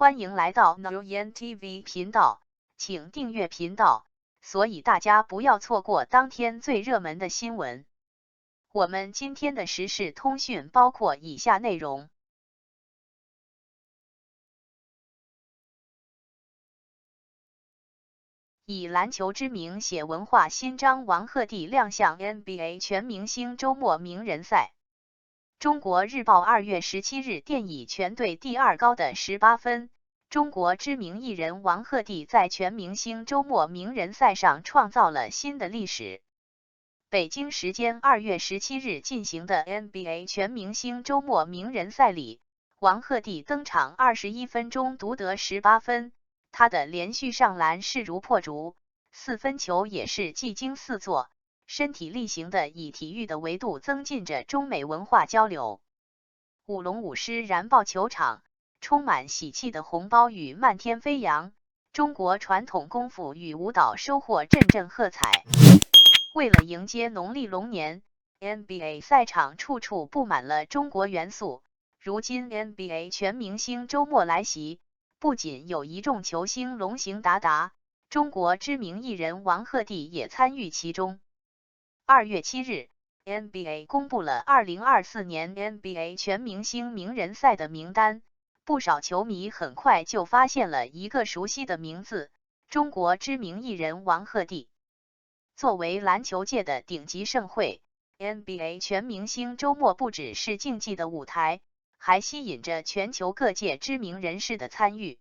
欢迎来到 Nguyen TV 频道，请订阅频道，所以大家不要错过当天最热门的新闻。我们今天的时事通讯包括以下内容：以篮球之名写文化新章，王鹤棣亮相 NBA 全明星周末名人赛。中国日报2月17日电以全队第2高的18分，中国知名艺人王鹤棣在全明星周末名人赛上创造了新的历史。北京时间2月17日进行的 NBA 全明星周末名人赛里，王鹤棣登场21分钟独得18分，他的连续上篮势如破竹，4分球也是技惊四座。身体力行的以体育的维度增进着中美文化交流。舞龙舞狮燃爆球场，充满喜气的红包雨漫天飞扬，中国传统功夫与舞蹈收获阵阵喝彩。为了迎接农历龙年， NBA 赛场处处布满了中国元素。如今 NBA 全明星周末来袭，不仅有一众球星龙行达达，中国知名艺人王鹤棣也参与其中。2月7日 NBA 公布了2024年 NBA 全明星名人赛的名单，不少球迷很快就发现了一个熟悉的名字，中国知名艺人王鹤棣。作为篮球界的顶级盛会， NBA 全明星周末不只是竞技的舞台，还吸引着全球各界知名人士的参与。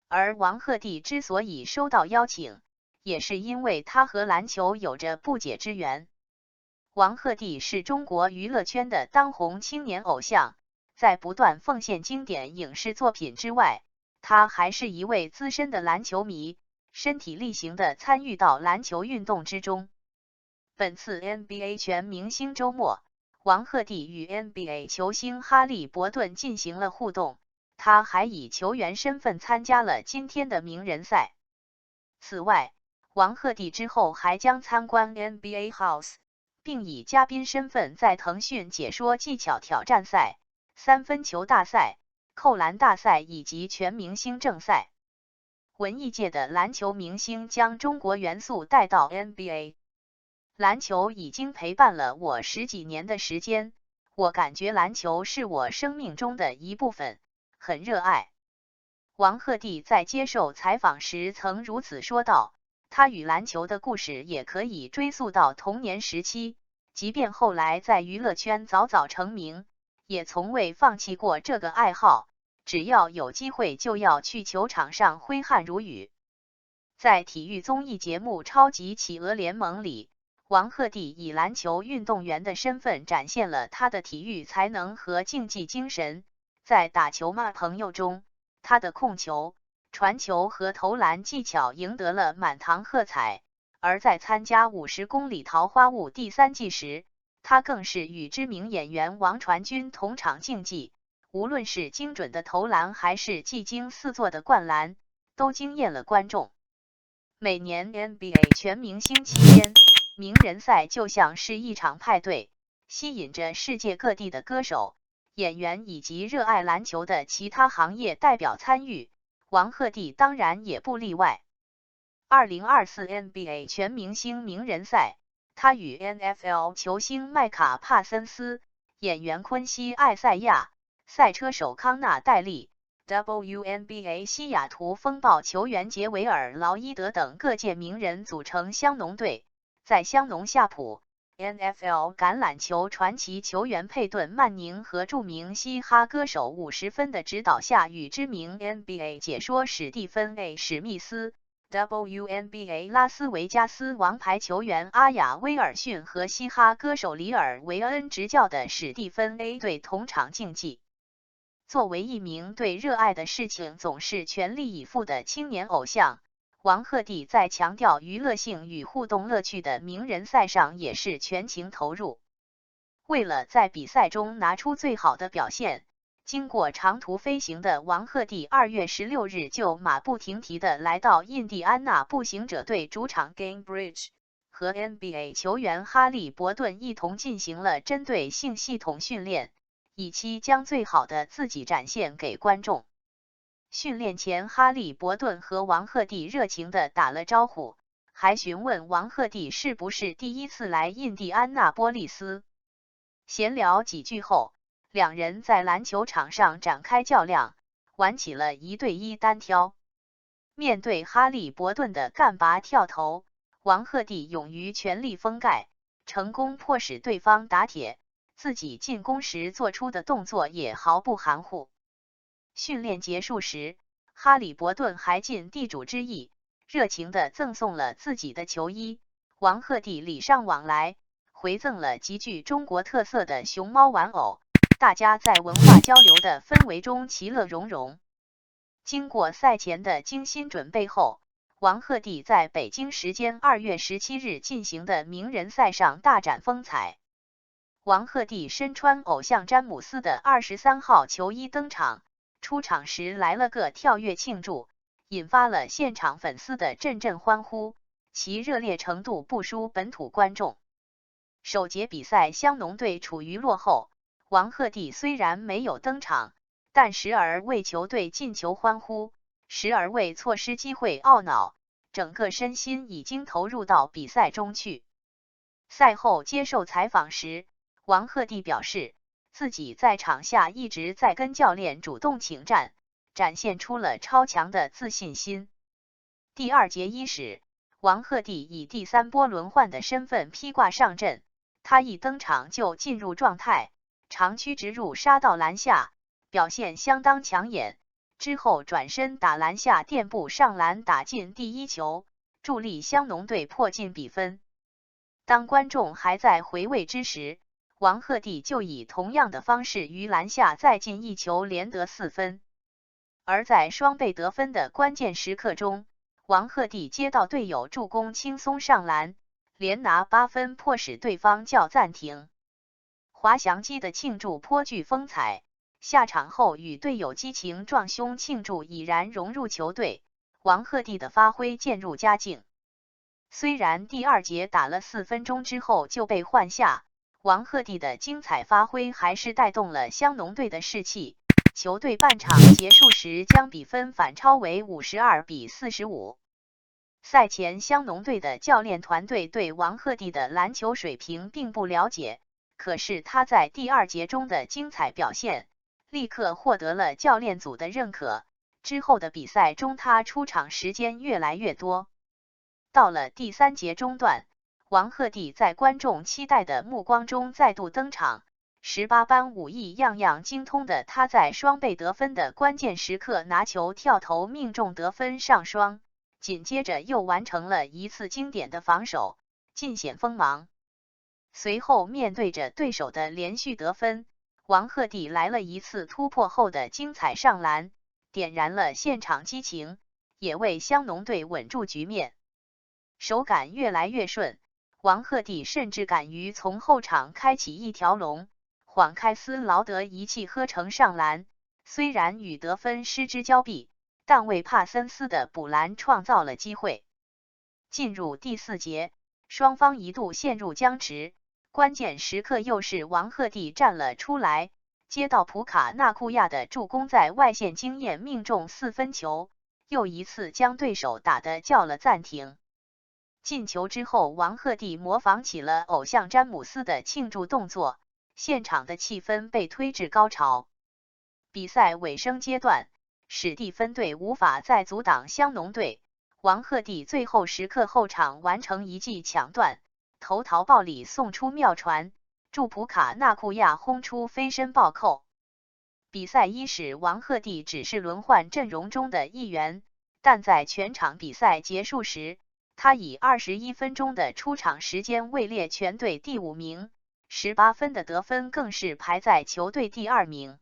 而王鹤棣之所以收到邀请，也是因为他和篮球有着不解之缘。王鹤棣是中国娱乐圈的当红青年偶像，在不断奉献经典影视作品之外，他还是一位资深的篮球迷，身体力行地参与到篮球运动之中。本次 NBA 全明星周末，王鹤棣与 NBA 球星哈利·伯顿进行了互动，他还以球员身份参加了今天的名人赛。此外，王鹤棣之后还将参观 NBA House， 并以嘉宾身份在腾讯解说技巧挑战赛、3分球大赛、扣篮大赛以及全明星正赛。文艺界的篮球明星将中国元素带到 NBA。 篮球已经陪伴了我10几年的时间，我感觉篮球是我生命中的一部分，很热爱。王鹤棣在接受采访时曾如此说道，他与篮球的故事也可以追溯到童年时期，即便后来在娱乐圈早早成名，也从未放弃过这个爱好，只要有机会就要去球场上挥汗如雨。在体育综艺节目《超级企鹅联盟》里，王鹤棣以篮球运动员的身份展现了他的体育才能和竞技精神。在打球吗朋友中，他的控球、传球和投篮技巧赢得了满堂喝彩，而在参加50公里桃花坞第3季时，他更是与知名演员王传君同场竞技，无论是精准的投篮还是技惊四座的灌篮，都惊艳了观众。每年 NBA 全明星期间，名人赛就像是一场派对，吸引着世界各地的歌手、演员以及热爱篮球的其他行业代表参与，王鹤棣当然也不例外。2024 NBA 全明星名人赛，他与 NFL 球星麦卡帕森斯、演员昆西艾赛亚、赛车手康纳戴利、WNBA 西雅图风暴球员杰维尔劳伊德等各界名人组成香农队，在香农夏普、NFL 橄榄球传奇球员佩顿曼宁和著名嘻哈歌手50分的指导下，与知名 NBA 解说史蒂芬 ·A. 史密斯、WNBA 拉斯维加斯王牌球员阿雅·威尔逊和嘻哈歌手里尔·维恩执教的史蒂芬 A 队同场竞技。作为一名对热爱的事情总是全力以赴的青年偶像，王鹤棣在强调娱乐性与互动乐趣的名人赛上也是全情投入。为了在比赛中拿出最好的表现，经过长途飞行的王鹤棣2月16日就马不停蹄地来到印第安纳步行者队主场 Gainbridge， 和 NBA 球员哈利·伯顿一同进行了针对性系统训练，以期将最好的自己展现给观众。训练前，哈利伯顿和王鹤棣热情地打了招呼，还询问王鹤棣是不是第一次来印第安纳波利斯。闲聊几句后，两人在篮球场上展开较量，玩起了1对1单挑。面对哈利伯顿的干拔跳投，王鹤棣勇于全力封盖，成功迫使对方打铁，自己进攻时做出的动作也毫不含糊。训练结束时，哈利伯顿还尽地主之谊，热情地赠送了自己的球衣，王鹤棣礼尚往来，回赠了极具中国特色的熊猫玩偶，大家在文化交流的氛围中其乐融融。经过赛前的精心准备后，王鹤棣在北京时间2月17日进行的名人赛上大展风采。王鹤棣身穿偶像詹姆斯的23号球衣登场，出场时来了个跳跃庆祝，引发了现场粉丝的阵阵欢呼，其热烈程度不输本土观众。首节比赛香农队处于落后，王鹤棣虽然没有登场，但时而为球队进球欢呼，时而为错失机会懊恼，整个身心已经投入到比赛中去。赛后接受采访时，王鹤棣表示，自己在场下一直在跟教练主动请战，展现出了超强的自信心。第2节伊始，王鹤棣以第3波轮换的身份披挂上阵，他一登场就进入状态，长驱直入杀到篮下，表现相当抢眼，之后转身打篮下垫步上篮打进第1球，助力香农队迫近比分。当观众还在回味之时，王鹤棣就以同样的方式于篮下再进1球，连得4分。而在双倍得分的关键时刻中，王鹤棣接到队友助攻轻松上篮，连拿8分，迫使对方叫暂停。滑翔机的庆祝颇具风采，下场后与队友激情撞胸庆祝已然融入球队，王鹤棣的发挥渐入佳境。虽然第2节打了4分钟之后就被换下，王鹤棣的精彩发挥还是带动了香农队的士气，球队半场结束时将比分反超为52-45。赛前香农队的教练团队对王鹤棣的篮球水平并不了解，可是他在第2节中的精彩表现，立刻获得了教练组的认可，之后的比赛中他出场时间越来越多。到了第3节中段，王鹤棣在观众期待的目光中再度登场，18般武艺样样精通的他在双倍得分的关键时刻拿球跳投命中得分上双，紧接着又完成了一次经典的防守，尽显锋芒。随后面对着对手的连续得分，王鹤棣来了一次突破后的精彩上篮，点燃了现场激情，也为香农队稳住局面。手感越来越顺，王鹤棣甚至敢于从后场开启一条龙，晃开斯劳德一气呵成上篮，虽然与得分失之交臂，但为帕森斯的补篮创造了机会。进入第4节，双方一度陷入僵持，关键时刻又是王鹤棣站了出来，接到普卡纳库亚的助攻，在外线惊艳命中4分球，又一次将对手打得叫了暂停。进球之后，王鹤棣模仿起了偶像詹姆斯的庆祝动作，现场的气氛被推至高潮。比赛尾声阶段，史蒂芬队无法再阻挡香农队，王鹤棣最后时刻后场完成一记抢断，投桃报李送出妙传，助普卡纳库亚轰出飞身暴扣。比赛伊始，王鹤棣只是轮换阵容中的一员，但在全场比赛结束时，他以21分钟的出场时间位列全队第5名，18分的得分更是排在球队第2名。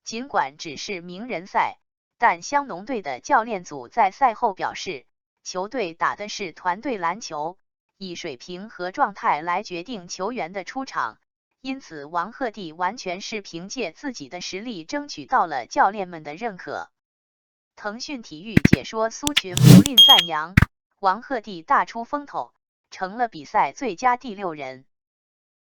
尽管只是名人赛，但香农队的教练组在赛后表示，球队打的是团队篮球，以水平和状态来决定球员的出场，因此王鹤棣完全是凭借自己的实力争取到了教练们的认可。腾讯体育解说苏群不吝赞扬，王鹤棣大出风头，成了比赛最佳第6人。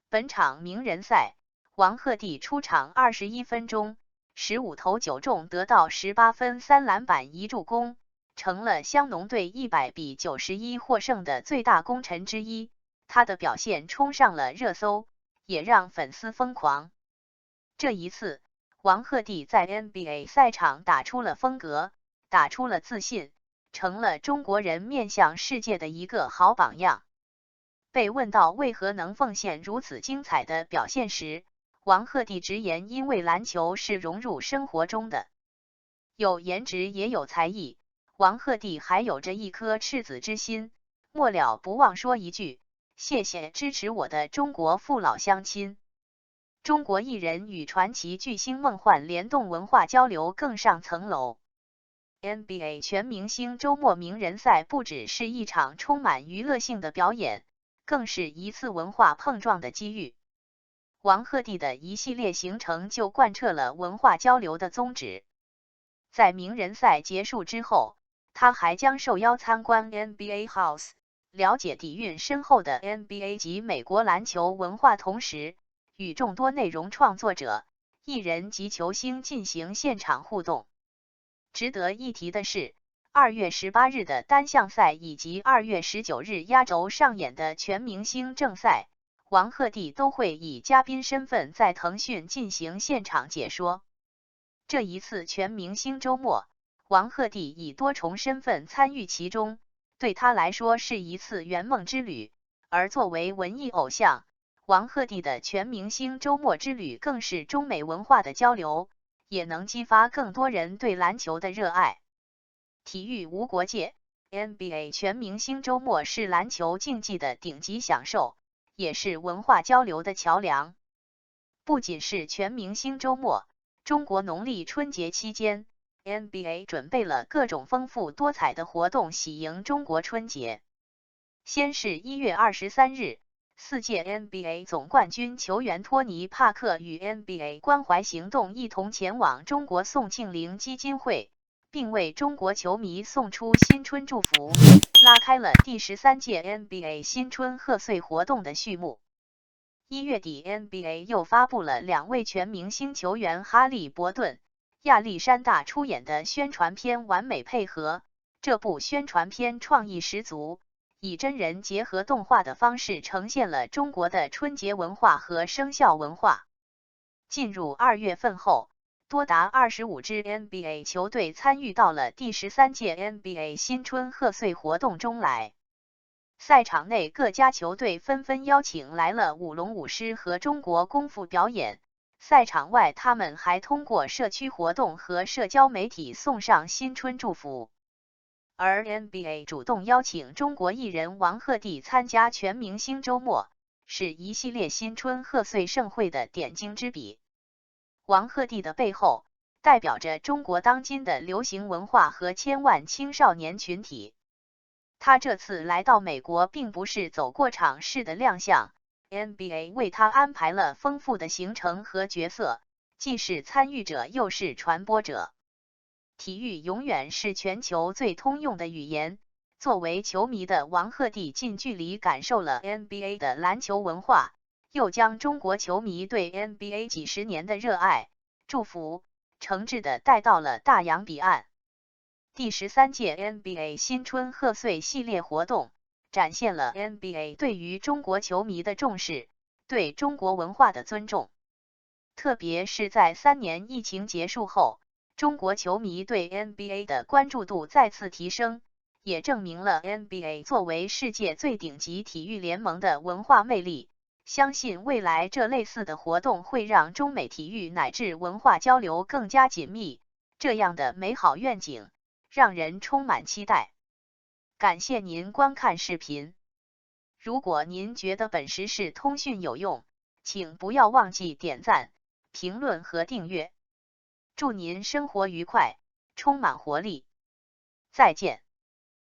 本场名人赛，王鹤棣出场21分钟15投9中，得到18分3篮板1助攻，成了香农队100比91获胜的最大功臣之一。他的表现冲上了热搜，也让粉丝疯狂。这一次，王鹤棣在 NBA 赛场打出了风格，打出了自信，成了中国人面向世界的一个好榜样。被问到为何能奉献如此精彩的表现时，王鹤棣直言，因为篮球是融入生活中的，有颜值也有才艺，王鹤棣还有着一颗赤子之心，末了不忘说一句：谢谢支持我的中国父老乡亲。中国艺人与传奇巨星梦幻联动，文化交流更上层楼。NBA 全明星周末名人赛不只是一场充满娱乐性的表演，更是一次文化碰撞的机遇。王鹤棣的一系列行程就贯彻了文化交流的宗旨。在名人赛结束之后，他还将受邀参观 NBA House， 了解底蕴深厚的 NBA 及美国篮球文化，同时与众多内容创作者、艺人及球星进行现场互动。值得一提的是，2月18日的单项赛以及2月19日压轴上演的全明星正赛，王鹤棣都会以嘉宾身份在腾讯进行现场解说。这一次全明星周末，王鹤棣以多重身份参与其中，对他来说是一次圆梦之旅。而作为文艺偶像，王鹤棣的全明星周末之旅更是中美文化的交流，也能激发更多人对篮球的热爱。体育无国界， NBA 全明星周末是篮球竞技的顶级享受，也是文化交流的桥梁。不仅是全明星周末，中国农历春节期间， NBA 准备了各种丰富多彩的活动喜迎中国春节。先是1月23日，4届 NBA 总冠军球员托尼·帕克与 NBA 关怀行动一同前往中国送庆龄基金会，并为中国球迷送出新春祝福，拉开了第13届 NBA 新春贺岁活动的序幕。1月底 NBA 又发布了2位全明星球员哈利·伯顿、亚历山大出演的宣传片完美配合。这部宣传片创意十足，以真人结合动画的方式呈现了中国的春节文化和生肖文化。进入2月份后，多达25支 NBA 球队参与到了第13届 NBA 新春贺岁活动中来。赛场内各家球队纷纷邀请来了舞龙舞狮和中国功夫表演，赛场外他们还通过社区活动和社交媒体送上新春祝福。而 NBA 主动邀请中国艺人王鹤棣参加全明星周末，是一系列新春贺岁盛会的点睛之笔。王鹤棣的背后，代表着中国当今的流行文化和千万青少年群体。他这次来到美国并不是走过场式的亮相， NBA 为他安排了丰富的行程和角色，既是参与者又是传播者。体育永远是全球最通用的语言，作为球迷的王鹤棣近距离感受了 NBA 的篮球文化，又将中国球迷对 NBA 几十年的热爱、祝福，诚挚地带到了大洋彼岸。第13届 NBA 新春贺岁系列活动，展现了 NBA 对于中国球迷的重视，对中国文化的尊重。特别是在3年疫情结束后，中国球迷对 NBA 的关注度再次提升，也证明了 NBA 作为世界最顶级体育联盟的文化魅力。相信未来这类似的活动会让中美体育乃至文化交流更加紧密，这样的美好愿景让人充满期待。感谢您观看视频。如果您觉得本时事通讯有用，请不要忘记点赞、评论和订阅。祝您生活愉快，充满活力。再见。